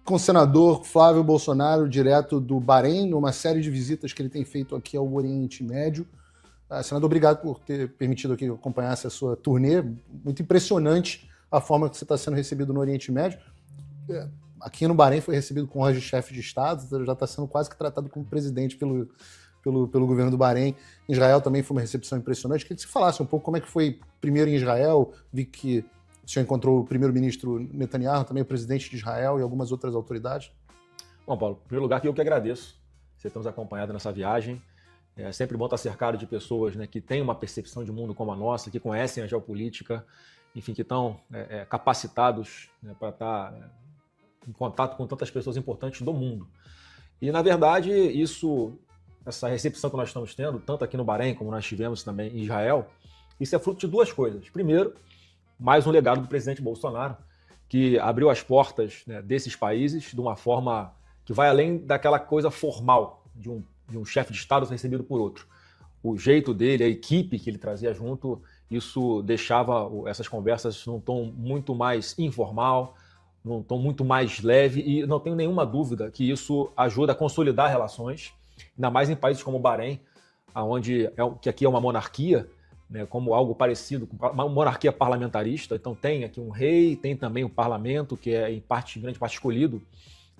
com o senador Flávio Bolsonaro, direto do Bahrein, numa série de visitas que ele tem feito aqui ao Oriente Médio. Senador, obrigado por ter permitido aqui acompanhar essa sua turnê. Muito impressionante a forma que você está sendo recebido no Oriente Médio. Aqui no Bahrein foi recebido com honras de chefe de Estado, já está sendo quase que tratado como presidente pelo governo do Bahrein. Em Israel também foi uma recepção impressionante. Queria que você falasse um pouco como é que foi primeiro em Israel. Vi que o senhor encontrou o primeiro-ministro Netanyahu, também o presidente de Israel e algumas outras autoridades. Bom, Paulo, em primeiro lugar, eu que agradeço você ter nos acompanhado nessa viagem. É sempre bom estar cercado de pessoas, né, que têm uma percepção de mundo como a nossa, que conhecem a geopolítica, enfim, que estão capacitados, né, para estar em contato com tantas pessoas importantes do mundo. E, na verdade, essa recepção que nós estamos tendo, tanto aqui no Bahrein como nós tivemos também em Israel, isso é fruto de duas coisas. Primeiro, mais um legado do presidente Bolsonaro, que abriu as portas, né, desses países de uma forma que vai além daquela coisa formal de um chefe de Estado recebido por outro. O jeito dele, a equipe que ele trazia junto, isso deixava essas conversas num tom muito mais informal, num tom muito mais leve, e não tenho nenhuma dúvida que isso ajuda a consolidar relações, ainda mais em países como o Bahrein, que aqui é uma monarquia, né, como algo parecido com uma monarquia parlamentarista. Então tem aqui um rei, tem também um parlamento que é em grande parte escolhido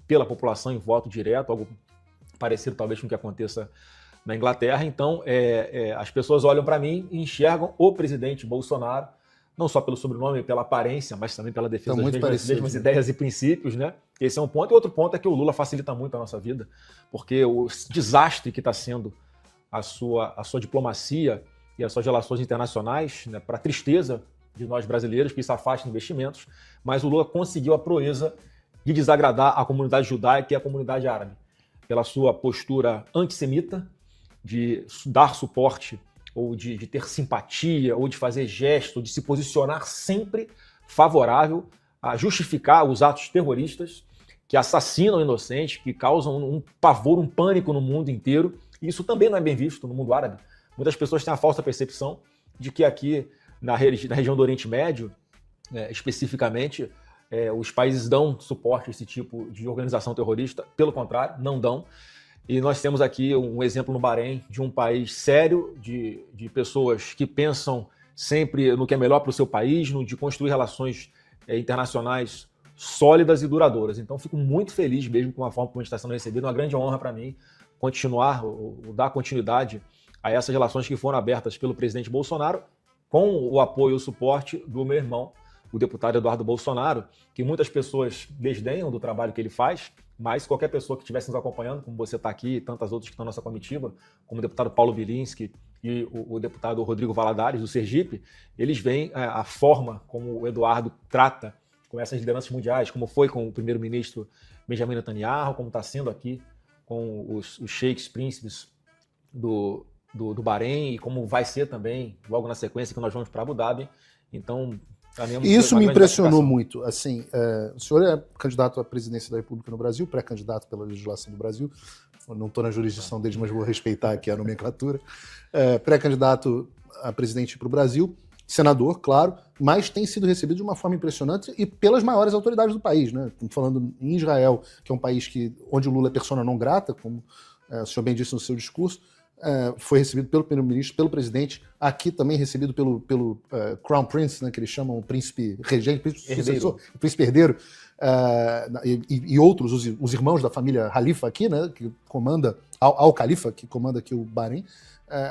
pela população em voto direto, algo parecido talvez com o que aconteça na Inglaterra. Então as pessoas olham para mim e enxergam o presidente Bolsonaro, não só pelo sobrenome e pela aparência, mas também pela defesa das mesmas ideias e princípios, né? Esse é um ponto. E outro ponto é que o Lula facilita muito a nossa vida, porque o desastre que está sendo a sua diplomacia e as suas relações internacionais, né, para a tristeza de nós brasileiros, que isso afasta investimentos, mas o Lula conseguiu a proeza de desagradar a comunidade judaica e a comunidade árabe, pela sua postura antissemita, de dar suporte, ou de ter simpatia, ou de fazer gesto, de se posicionar sempre favorável a justificar os atos terroristas que assassinam inocentes, que causam um pavor, um pânico no mundo inteiro. E isso também não é bem visto no mundo árabe. Muitas pessoas têm a falsa percepção de que aqui na região do Oriente Médio, especificamente, os países dão suporte a esse tipo de organização terrorista. Pelo contrário, não dão. E nós temos aqui um exemplo no Bahrein de um país sério, de pessoas que pensam sempre no que é melhor para o seu país, de construir relações internacionais sólidas e duradouras. Então, fico muito feliz mesmo com a forma como a gente está sendo recebido. É uma grande honra para mim dar continuidade a essas relações que foram abertas pelo presidente Bolsonaro, com o apoio e o suporte do meu irmão, o deputado Eduardo Bolsonaro, que muitas pessoas desdenham do trabalho que ele faz, mas qualquer pessoa que estivesse nos acompanhando, como você está aqui e tantas outras que estão na nossa comitiva, como o deputado Paulo Bilinski e o deputado Rodrigo Valadares, do Sergipe, eles veem a forma como o Eduardo trata com essas lideranças mundiais, como foi com o primeiro-ministro Benjamin Netanyahu, como está sendo aqui com os sheiks príncipes do Bahrein, e como vai ser também, logo na sequência, que nós vamos para Abu Dhabi. Então, e isso me impressionou muito. Assim, o senhor é candidato à presidência da República no Brasil, pré-candidato pela legislação do Brasil. Não estou na jurisdição deles, mas vou respeitar aqui a nomenclatura. Pré-candidato a presidente para o Brasil, senador, claro, mas tem sido recebido de uma forma impressionante e pelas maiores autoridades do país, né? Estamos falando em Israel, que é um país onde o Lula é persona não grata, como o senhor bem disse no seu discurso. Foi recebido pelo primeiro-ministro, pelo presidente, aqui também recebido pelo Crown Prince, né, que eles chamam o príncipe regente, príncipe herdeiro, e outros, os irmãos da família Khalifa aqui, né, que comanda, Al-Khalifa, que comanda aqui o Bahrein.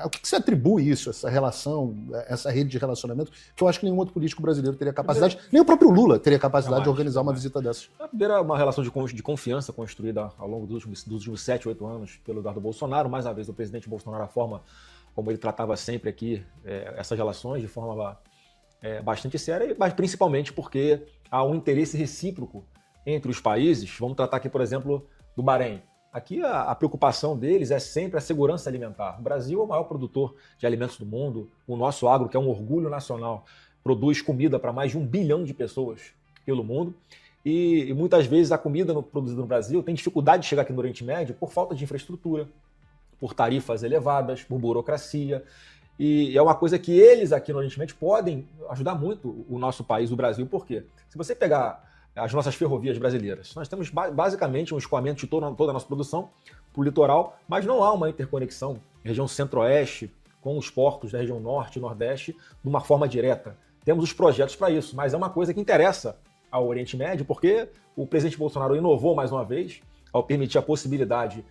O que você atribui isso, essa relação, essa rede de relacionamento, que eu acho que nenhum outro político brasileiro teria capacidade, nem o próprio Lula teria capacidade de organizar uma visita dessas? Primeiro, uma relação de confiança construída ao longo dos últimos 7, 8 anos pelo Eduardo Bolsonaro. Mais uma vez, o presidente Bolsonaro, a forma como ele tratava sempre aqui essas relações de forma bastante séria, mas principalmente porque há um interesse recíproco entre os países. Vamos tratar aqui, por exemplo, do Bahrein. Aqui a preocupação deles é sempre a segurança alimentar. O Brasil é o maior produtor de alimentos do mundo. O nosso agro, que é um orgulho nacional, produz comida para mais de 1 bilhão de pessoas pelo mundo. E muitas vezes a comida produzida no Brasil tem dificuldade de chegar aqui no Oriente Médio por falta de infraestrutura, por tarifas elevadas, por burocracia. E é uma coisa que eles aqui no Oriente Médio podem ajudar muito o nosso país, o Brasil. Por quê? Se você pegar as nossas ferrovias brasileiras. Nós temos basicamente um escoamento de toda a nossa produção para o litoral, mas não há uma interconexão região centro-oeste com os portos da região norte e nordeste de uma forma direta. Temos os projetos para isso, mas é uma coisa que interessa ao Oriente Médio, porque o presidente Bolsonaro inovou mais uma vez ao permitir a possibilidade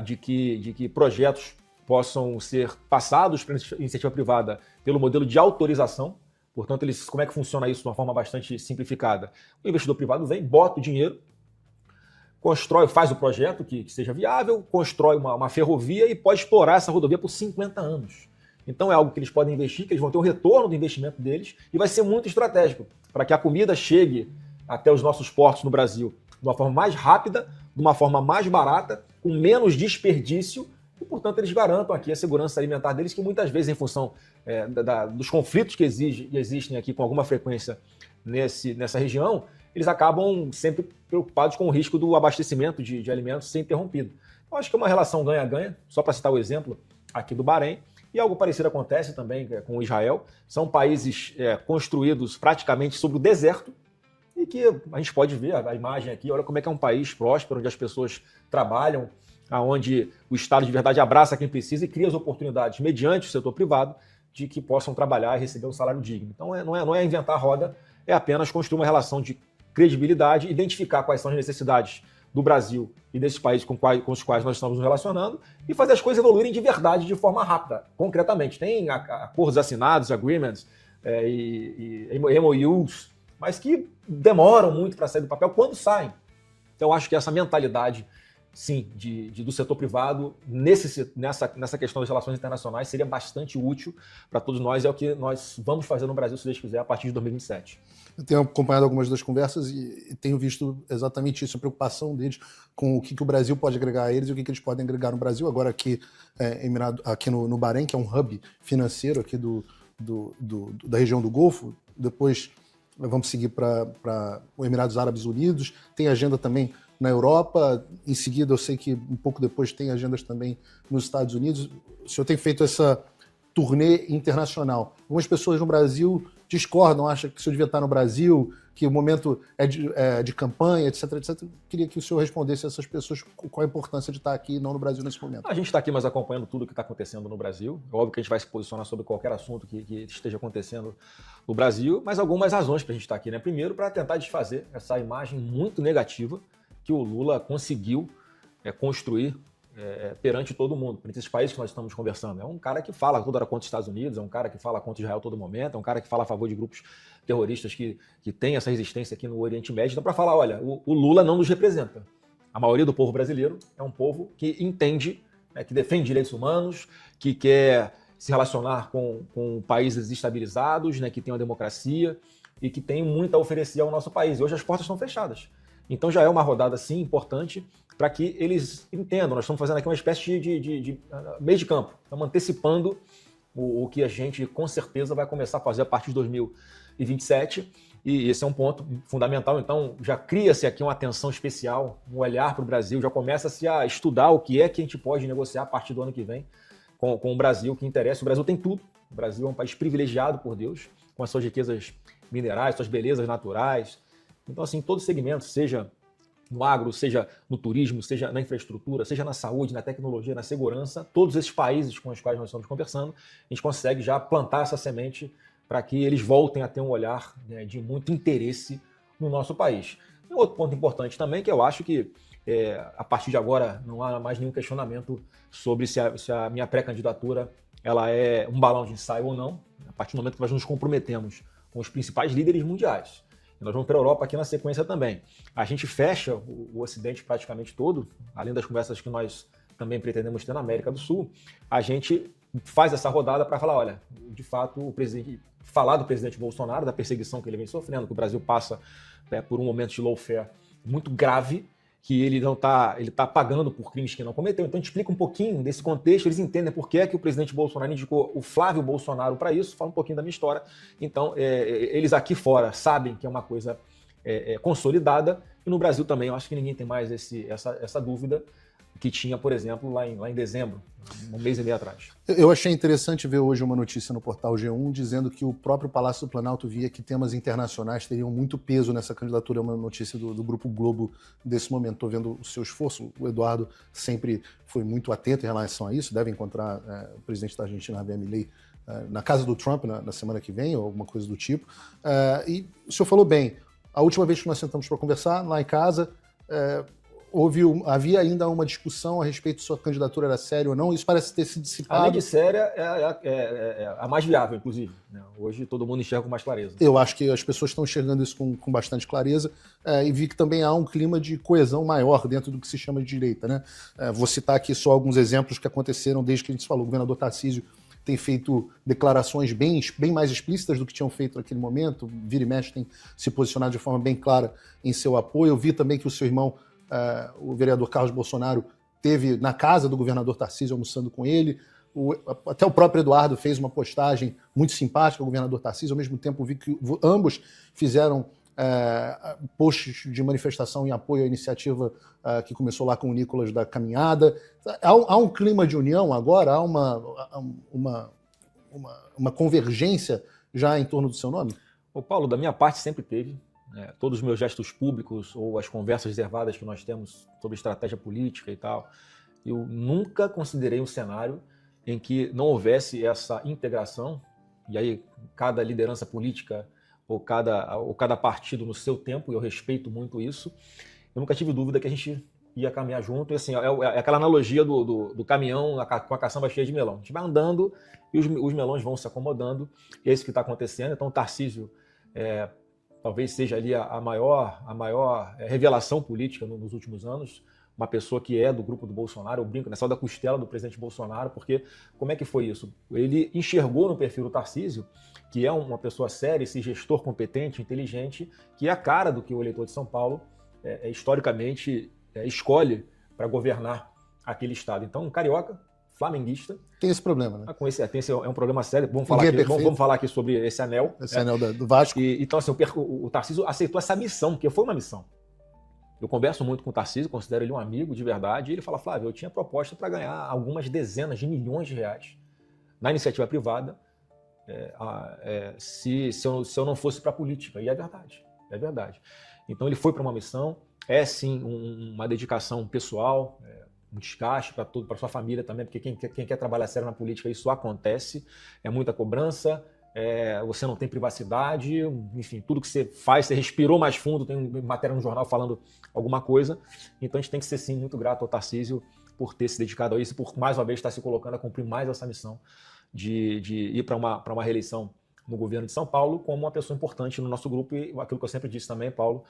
de que projetos possam ser passados para a iniciativa privada pelo modelo de autorização. Portanto, como é que funciona isso de uma forma bastante simplificada? O investidor privado vem, bota o dinheiro, constrói, faz o projeto que seja viável, constrói uma ferrovia e pode explorar essa rodovia por 50 anos. Então é algo que eles podem investir, que eles vão ter um retorno do investimento deles e vai ser muito estratégico para que a comida chegue até os nossos portos no Brasil de uma forma mais rápida, de uma forma mais barata, com menos desperdício e, portanto, eles garantam aqui a segurança alimentar deles, que muitas vezes, em função dos conflitos que existem aqui com alguma frequência nessa região, eles acabam sempre preocupados com o risco do abastecimento de alimentos ser interrompido. Eu acho que é uma relação ganha-ganha, só para citar o exemplo aqui do Bahrein, e algo parecido acontece também com Israel. São países construídos praticamente sobre o deserto, e que a gente pode ver a imagem aqui, olha como é que é um país próspero, onde as pessoas trabalham, onde o Estado de verdade abraça quem precisa e cria as oportunidades mediante o setor privado de que possam trabalhar e receber um salário digno. Então não é inventar a roda, é apenas construir uma relação de credibilidade, identificar quais são as necessidades do Brasil e desses países com os quais nós estamos nos relacionando e fazer as coisas evoluírem de verdade, de forma rápida, concretamente. Tem acordos assinados, agreements e MOUs, mas que demoram muito para sair do papel quando saem. Então, acho que essa mentalidade, sim, do setor privado nessa questão das relações internacionais seria bastante útil para todos nós. É o que nós vamos fazer no Brasil, se Deus quiser, a partir de 2027. Eu tenho acompanhado algumas das conversas e tenho visto exatamente isso, a preocupação deles com o que o Brasil pode agregar a eles e o que eles podem agregar no Brasil. Agora aqui, aqui no Bahrein, que é um hub financeiro aqui da região do Golfo, depois vamos seguir para os Emirados Árabes Unidos, tem agenda também na Europa, em seguida eu sei que um pouco depois tem agendas também nos Estados Unidos. O senhor tem feito essa turnê internacional. Algumas pessoas no Brasil discordam, acham que o senhor devia estar no Brasil, que o momento é de campanha, etc, etc. Eu queria que o senhor respondesse a essas pessoas qual a importância de estar aqui e não no Brasil nesse momento. A gente está aqui, mas acompanhando tudo o que está acontecendo no Brasil. É óbvio que a gente vai se posicionar sobre qualquer assunto que esteja acontecendo no Brasil, mas algumas razões para a gente estar aqui, né? Primeiro, para tentar desfazer essa imagem muito negativa que o Lula conseguiu construir perante todo mundo, perante esses países que nós estamos conversando. É um cara que fala toda hora contra os Estados Unidos, é um cara que fala contra Israel a todo momento, é um cara que fala a favor de grupos terroristas que têm essa resistência aqui no Oriente Médio. Então, para falar, olha, o Lula não nos representa. A maioria do povo brasileiro é um povo que entende, que defende direitos humanos, que quer se relacionar com países estabilizados, que tem uma democracia e que tem muito a oferecer ao nosso país. E hoje as portas estão fechadas. Então já é uma rodada, sim, importante para que eles entendam. Nós estamos fazendo aqui uma espécie de meio de campo. Estamos antecipando o que a gente, com certeza, vai começar a fazer a partir de 2027. E esse é um ponto fundamental. Então, já cria-se aqui uma atenção especial, um olhar para o Brasil, já começa-se a estudar o que é que a gente pode negociar a partir do ano que vem com o Brasil, que interessa. O Brasil tem tudo. O Brasil é um país privilegiado por Deus, com as suas riquezas minerais, suas belezas naturais. Então, assim, em todos os segmentos, seja no agro, seja no turismo, seja na infraestrutura, seja na saúde, na tecnologia, na segurança, todos esses países com os quais nós estamos conversando, a gente consegue já plantar essa semente para que eles voltem a ter um olhar de muito interesse no nosso país. E outro ponto importante também, que eu acho que a partir de agora não há mais nenhum questionamento sobre se a minha pré-candidatura ela é um balão de ensaio ou não, a partir do momento que nós nos comprometemos com os principais líderes mundiais. Nós vamos para a Europa aqui na sequência também. A gente fecha o Ocidente praticamente todo, além das conversas que nós também pretendemos ter na América do Sul, a gente faz essa rodada para falar, olha, de fato, falar do presidente Bolsonaro, da perseguição que ele vem sofrendo, que o Brasil passa por um momento de lawfare muito grave, que ele está pagando por crimes que não cometeu. Então a gente explica um pouquinho desse contexto, eles entendem por que o presidente Bolsonaro indicou o Flávio Bolsonaro para isso, fala um pouquinho da minha história. Então eles aqui fora sabem que é uma coisa consolidada, e no Brasil também, eu acho que ninguém tem mais essa dúvida. que tinha, por exemplo, lá em dezembro, um mês e meio atrás. Eu achei interessante ver hoje uma notícia no portal G1 dizendo que o próprio Palácio do Planalto via que temas internacionais teriam muito peso nessa candidatura. É uma notícia do Grupo Globo desse momento. Estou vendo o seu esforço. O Eduardo sempre foi muito atento em relação a isso. Deve encontrar o presidente da Argentina, Javier Milei, na casa do Trump na semana que vem, ou alguma coisa do tipo. E o senhor falou bem, a última vez que nós sentamos para conversar, lá em casa, havia ainda uma discussão a respeito se sua candidatura era séria ou não. Isso parece ter se dissipado. Além de séria, é a mais viável, inclusive. Hoje todo mundo enxerga com mais clareza. Eu acho que as pessoas estão enxergando isso com bastante clareza, e vi que também há um clima de coesão maior dentro do que se chama de direita, né? Vou citar aqui só alguns exemplos que aconteceram desde que a gente falou. O governador Tarcísio tem feito declarações bem mais explícitas do que tinham feito naquele momento. Vira e mexe tem se posicionado de forma bem clara em seu apoio. Eu vi também que o seu irmão, o vereador Carlos Bolsonaro, esteve na casa do governador Tarcísio almoçando com ele. Até o próprio Eduardo fez uma postagem muito simpática ao governador Tarcísio. Ao mesmo tempo, vi que ambos fizeram posts de manifestação em apoio à iniciativa que começou lá com o Nicolas da Caminhada. Há um clima de união agora? Há uma convergência já em torno do seu nome? Ô Paulo, da minha parte sempre teve. Todos os meus gestos públicos ou as conversas reservadas que nós temos sobre estratégia política e tal, eu nunca considerei um cenário em que não houvesse essa integração, e aí cada liderança política ou cada partido no seu tempo, e eu respeito muito isso. Eu nunca tive dúvida que a gente ia caminhar junto, e assim, é aquela analogia do caminhão com a caçamba cheia de melão. A gente vai andando e os melões vão se acomodando, e é isso que está acontecendo. Então o Tarcísio talvez seja ali a maior revelação política nos últimos anos, uma pessoa que é do grupo do Bolsonaro. Eu brinco, nessa da costela do presidente Bolsonaro, porque como é que foi isso? Ele enxergou no perfil do Tarcísio, que é uma pessoa séria, esse gestor competente, inteligente, que é a cara do que o eleitor de São Paulo, historicamente, escolhe para governar aquele estado. Então, um carioca, flamenguista... Tem esse problema, né? É um problema sério. Vamos falar aqui sobre esse anel. Esse anel do Vasco. Então, assim, o Tarcísio aceitou essa missão, porque foi uma missão. Eu converso muito com o Tarcísio, considero ele um amigo de verdade, e ele fala: Flávio, eu tinha proposta para ganhar algumas dezenas de milhões de reais na iniciativa privada, se eu não fosse para a política. E é verdade. Então ele foi para uma missão, sim uma dedicação pessoal, um desgaste para sua família também, porque quem quer trabalhar sério na política, isso acontece, é muita cobrança, você não tem privacidade, enfim, tudo que você faz, você respirou mais fundo, tem matéria no jornal falando alguma coisa. Então a gente tem que ser sim muito grato ao Tarcísio por ter se dedicado a isso, por mais uma vez estar se colocando a cumprir mais essa missão de ir para uma reeleição no governo de São Paulo como uma pessoa importante no nosso grupo. E aquilo que eu sempre disse também, Paulo,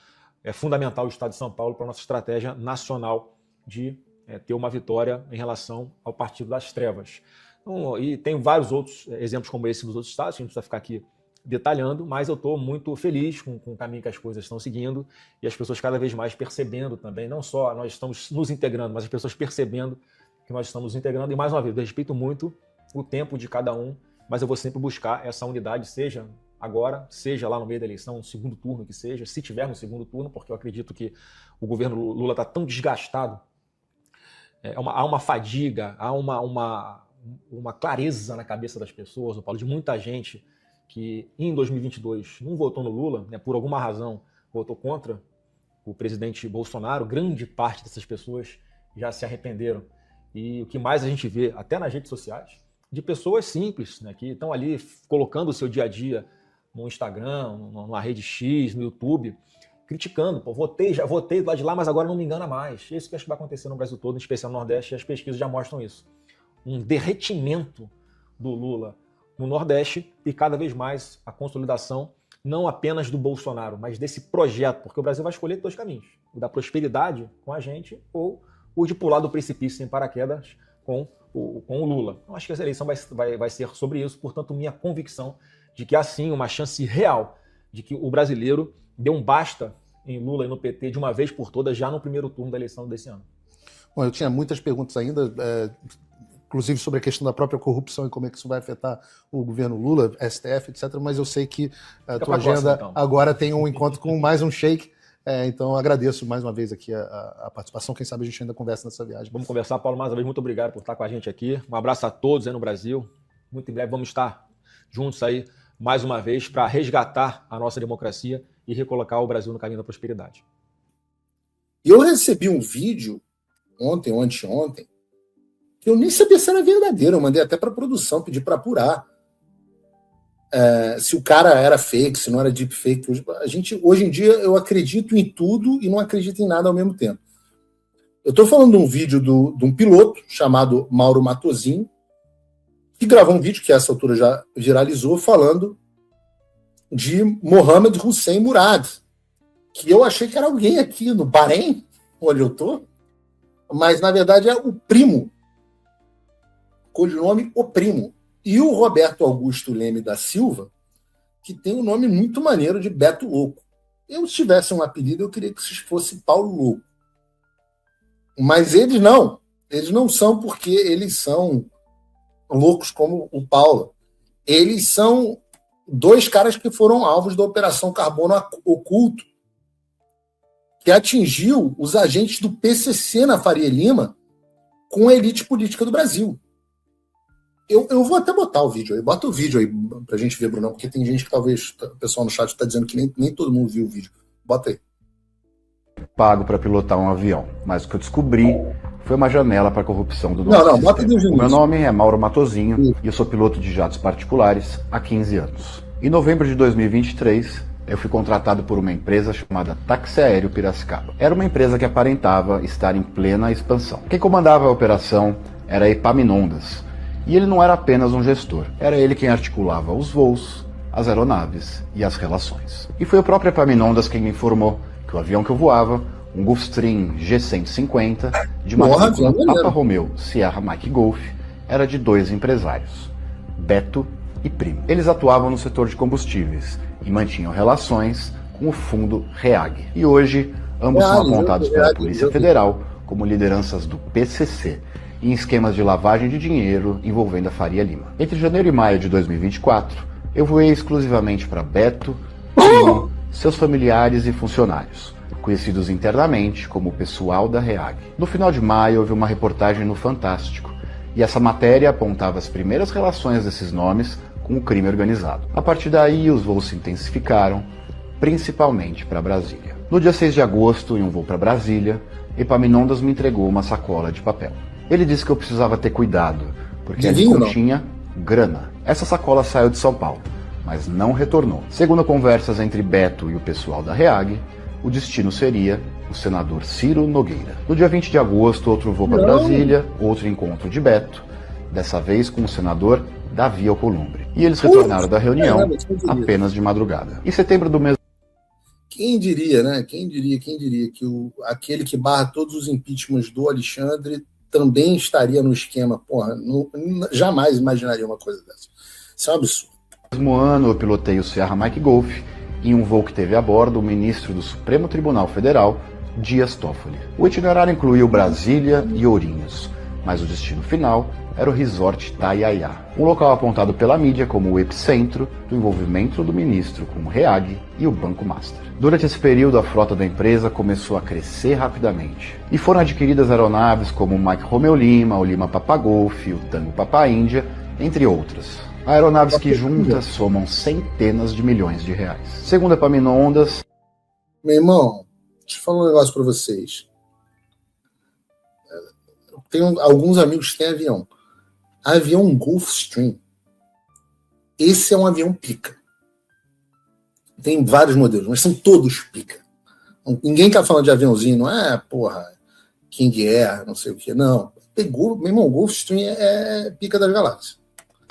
é fundamental o Estado de São Paulo para a nossa estratégia nacional de ter uma vitória em relação ao Partido das Trevas. Então, e tem vários outros exemplos como esse nos outros estados, que a gente precisa ficar aqui detalhando, mas eu estou muito feliz com o caminho que as coisas estão seguindo e as pessoas cada vez mais percebendo também, não só nós estamos nos integrando, mas as pessoas percebendo que nós estamos nos integrando. E mais uma vez, eu respeito muito o tempo de cada um, mas eu vou sempre buscar essa unidade, seja agora, seja lá no meio da eleição, no segundo turno que seja, se tiver no segundo turno, porque eu acredito que o governo Lula está tão desgastado, há uma fadiga, há uma clareza na cabeça das pessoas, Paulo, de muita gente que em 2022 não votou no Lula, por alguma razão votou contra o presidente Bolsonaro. Grande parte dessas pessoas já se arrependeram. E o que mais a gente vê, até nas redes sociais, de pessoas simples, que estão ali colocando o seu dia a dia no Instagram, numa rede X, no YouTube, criticando. Já votei do lado de lá, mas agora não me engana mais. Isso que acho que vai acontecer no Brasil todo, em especial no Nordeste, e as pesquisas já mostram isso. Um derretimento do Lula no Nordeste e cada vez mais a consolidação não apenas do Bolsonaro, mas desse projeto, porque o Brasil vai escolher dois caminhos: o da prosperidade com a gente ou o de pular do precipício sem paraquedas com o Lula. Eu acho que essa eleição vai ser sobre isso, portanto, minha convicção de que há sim uma chance real de que o brasileiro dê um basta em Lula e no PT de uma vez por todas já no primeiro turno da eleição desse ano. Bom, eu tinha muitas perguntas ainda, inclusive sobre a questão da própria corrupção e como é que isso vai afetar o governo Lula, STF, etc. Mas eu sei que a tua agenda agora tem um encontro com mais um sheik Então, agradeço mais uma vez aqui a participação. Quem sabe a gente ainda conversa nessa viagem. Vamos conversar, Paulo, mais uma vez. Muito obrigado por estar com a gente aqui. Um abraço a todos aí no Brasil. Muito em breve vamos estar juntos aí mais uma vez para resgatar a nossa democracia e recolocar o Brasil no caminho da prosperidade. Eu recebi um vídeo ontem ou anteontem que eu nem sabia se era verdadeiro. Eu mandei até para a produção, pedi para apurar se o cara era fake, se não era deepfake. Hoje em dia, eu acredito em tudo e não acredito em nada ao mesmo tempo. Eu estou falando de um vídeo de um piloto chamado Mauro Matosinho, que gravou um vídeo que a essa altura já viralizou, falando de Mohamed Hussein Murad, que eu achei que era alguém aqui no Bahrein, onde eu estou, mas na verdade é o primo, codinome O Primo. E o Roberto Augusto Leme da Silva, que tem um nome muito maneiro de Beto Louco. Eu, se tivesse um apelido, eu queria que fosse Paulo Louco. Mas eles não são, porque eles são loucos como o Paulo. Eles são dois caras que foram alvos da Operação Carbono Oculto, que atingiu os agentes do PCC na Faria Lima com a elite política do Brasil. Eu vou até botar o vídeo aí. Bota o vídeo aí pra gente ver, Brunão, porque tem gente que talvez o pessoal no chat está dizendo que nem todo mundo viu o vídeo. Bota aí. Pago para pilotar um avião, mas o que eu descobri foi uma janela para a corrupção do nosso sistema. Bota O meu nome é Mauro Matosinho e eu sou piloto de jatos particulares há 15 anos. Em novembro de 2023, eu fui contratado por uma empresa chamada Táxi Aéreo Piracicaba. Era uma empresa que aparentava estar em plena expansão. Quem comandava a operação era Epaminondas, e ele não era apenas um gestor, era ele quem articulava os voos, as aeronaves e as relações. E foi o próprio Epaminondas quem me informou que o avião que eu voava, um Gulfstream G150, de matrícula Papa Romeo Sierra Mike Golf, era de dois empresários, Beto e Primo. Eles atuavam no setor de combustíveis e mantinham relações com o fundo REAG. E hoje, ambos são apontados pela Polícia Federal como lideranças do PCC, em esquemas de lavagem de dinheiro envolvendo a Faria Lima. Entre janeiro e maio de 2024, eu voei exclusivamente para Beto, Primo, seus familiares e funcionários, conhecidos internamente como o pessoal da REAG. No final de maio, houve uma reportagem no Fantástico, e essa matéria apontava as primeiras relações desses nomes com o crime organizado. A partir daí, os voos se intensificaram, principalmente para Brasília. No dia 6 de agosto, em um voo para Brasília, Epaminondas me entregou uma sacola de papel. Ele disse que eu precisava ter cuidado, porque ali continha grana. Essa sacola saiu de São Paulo, mas não retornou. Segundo conversas entre Beto e o pessoal da REAG, o destino seria o senador Ciro Nogueira. No dia 20 de agosto, outro voo para Brasília, outro encontro de Beto, dessa vez com o senador Davi Alcolumbre. E eles retornaram da reunião apenas de madrugada. Em setembro do mesmo... Quem diria, né? Quem diria que aquele que barra todos os impeachments do Alexandre também estaria no esquema. Porra, jamais imaginaria uma coisa dessa. Isso é um absurdo. No mesmo ano, eu pilotei o Sierra Mike Golf em um voo que teve a bordo o ministro do Supremo Tribunal Federal, Dias Toffoli. O itinerário incluiu Brasília e Ourinhos, mas o destino final era o Resort Itaiaia, um local apontado pela mídia como o epicentro do envolvimento do ministro com o REAG e o Banco Master. Durante esse período, a frota da empresa começou a crescer rapidamente, e foram adquiridas aeronaves como o Mike Romeo Lima, o Lima Papa Golf, o Tango Papa Índia, entre outras. Aeronaves que juntas somam centenas de milhões de reais. Segundo Epaminondas... Meu irmão, deixa eu falar um negócio para vocês. Tenho alguns amigos que têm avião. Avião Gulfstream. Esse é um avião pica. Tem vários modelos, mas são todos pica. Ninguém tá falando de aviãozinho, não é, porra, King Air, não sei o que. Não. Meu irmão, Gulfstream é pica das galáxias.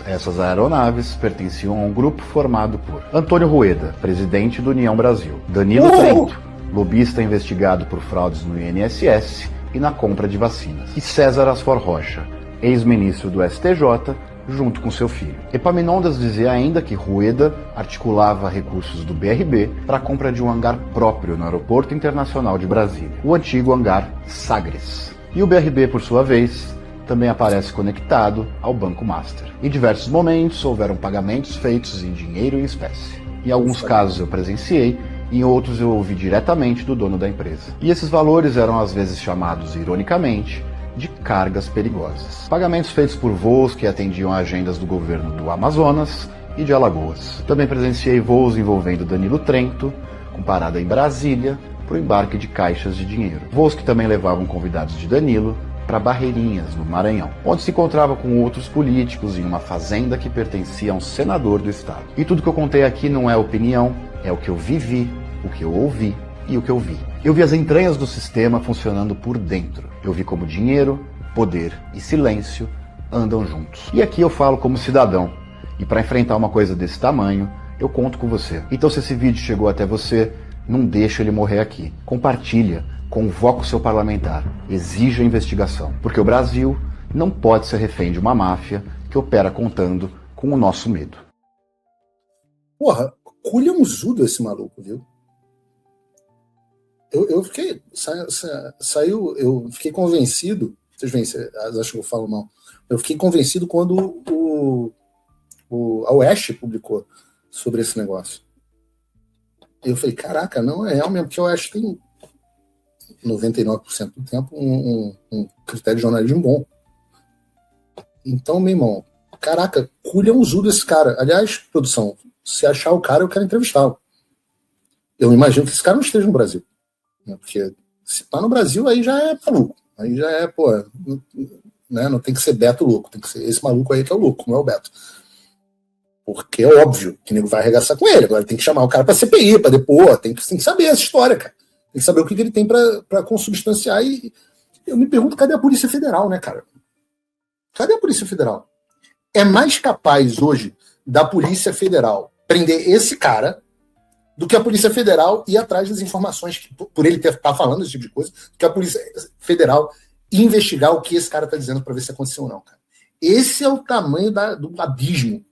Essas aeronaves pertenciam a um grupo formado por Antônio Rueda, presidente do União Brasil, Danilo Trento, lobista investigado por fraudes no INSS e na compra de vacinas, e César Asfor Rocha, ex-ministro do STJ, junto com seu filho. Epaminondas dizia ainda que Rueda articulava recursos do BRB para a compra de um hangar próprio no Aeroporto Internacional de Brasília, o antigo hangar Sagres. E o BRB, por sua vez, também aparece conectado ao Banco Master. Em diversos momentos, houveram pagamentos feitos em dinheiro em espécie. Em alguns casos eu presenciei em outros eu ouvi diretamente do dono da empresa. E esses valores eram às vezes chamados, ironicamente, de cargas perigosas. Pagamentos feitos por voos que atendiam agendas do governo do Amazonas e de Alagoas. Também presenciei voos envolvendo Danilo Trento, com parada em Brasília, para o embarque de caixas de dinheiro. Voos que também levavam convidados de Danilo para Barreirinhas, no Maranhão, onde se encontrava com outros políticos em uma fazenda que pertencia a um senador do estado. E tudo que eu contei aqui não é opinião, é o que eu vivi, o que eu ouvi e o que eu vi. Eu vi as entranhas do sistema funcionando por dentro. Eu vi como dinheiro, poder e silêncio andam juntos. E aqui eu falo como cidadão. E para enfrentar uma coisa desse tamanho, eu conto com você. Então se esse vídeo chegou até você, não deixa ele morrer aqui. Compartilha, convoca o seu parlamentar, exija a investigação. Porque o Brasil não pode ser refém de uma máfia que opera contando com o nosso medo. Porra, culhamzudo esse maluco, viu? Eu fiquei. Saiu. Eu fiquei convencido. Vocês veem, acham que eu falo mal. Eu fiquei convencido quando a Oeste publicou sobre esse negócio. Eu falei, caraca, não é real mesmo, porque a Oeste tem 99% do tempo um critério de jornalismo bom. Então, meu irmão, caraca, culhamzudo esse cara. Aliás, produção, se achar o cara, eu quero entrevistá-lo. Eu imagino que esse cara não esteja no Brasil. Porque se tá no Brasil, aí já é maluco. Aí já é, pô, né? Não tem que ser Beto louco, tem que ser esse maluco aí que é o louco, não é o Beto. Porque é óbvio que o nego vai arregaçar com ele. Agora tem que chamar o cara pra CPI, pra depor, tem que saber essa história, cara. Tem que saber o que ele tem pra consubstanciar. E eu me pergunto, cadê a Polícia Federal, né, cara? Cadê a Polícia Federal? É mais capaz hoje da Polícia Federal prender esse cara do que a Polícia Federal ir atrás das informações, que, por ele estar falando esse tipo de coisa, do que a Polícia Federal investigar o que esse cara está dizendo para ver se aconteceu ou não, cara. Esse é o tamanho do abismo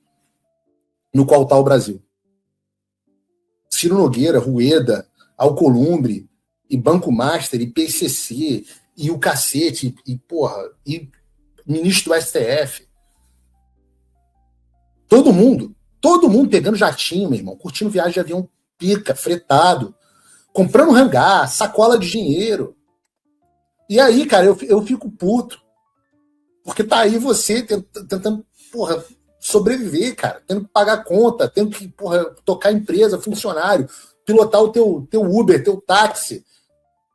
no qual está o Brasil. Ciro Nogueira, Rueda, Alcolumbre, e Banco Master, e PCC, e o cacete, e ministro do STF. Todo mundo pegando jatinho, meu irmão, curtindo viagem de avião pica, fretado, comprando hangar, sacola de dinheiro. E aí, cara, eu fico puto. Porque tá aí você tentando, sobreviver, cara. Tendo que pagar conta, tendo que, tocar empresa, funcionário, pilotar o teu Uber, teu táxi,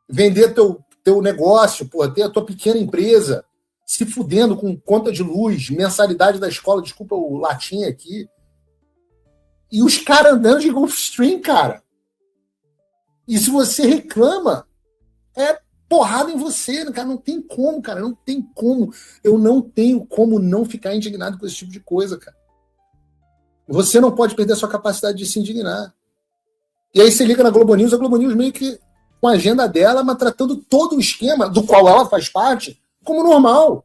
vender teu negócio, ter a tua pequena empresa, se fudendo com conta de luz, mensalidade da escola, desculpa o latim aqui. E os caras andando de Gulfstream, cara. E se você reclama, é porrada em você, cara. Não tem como, cara. Não tem como. Eu não tenho como não ficar indignado com esse tipo de coisa, cara. Você não pode perder a sua capacidade de se indignar. E aí você liga na Globo News, a Globo News meio que com a agenda dela, mas tratando todo o esquema, do qual ela faz parte, como normal.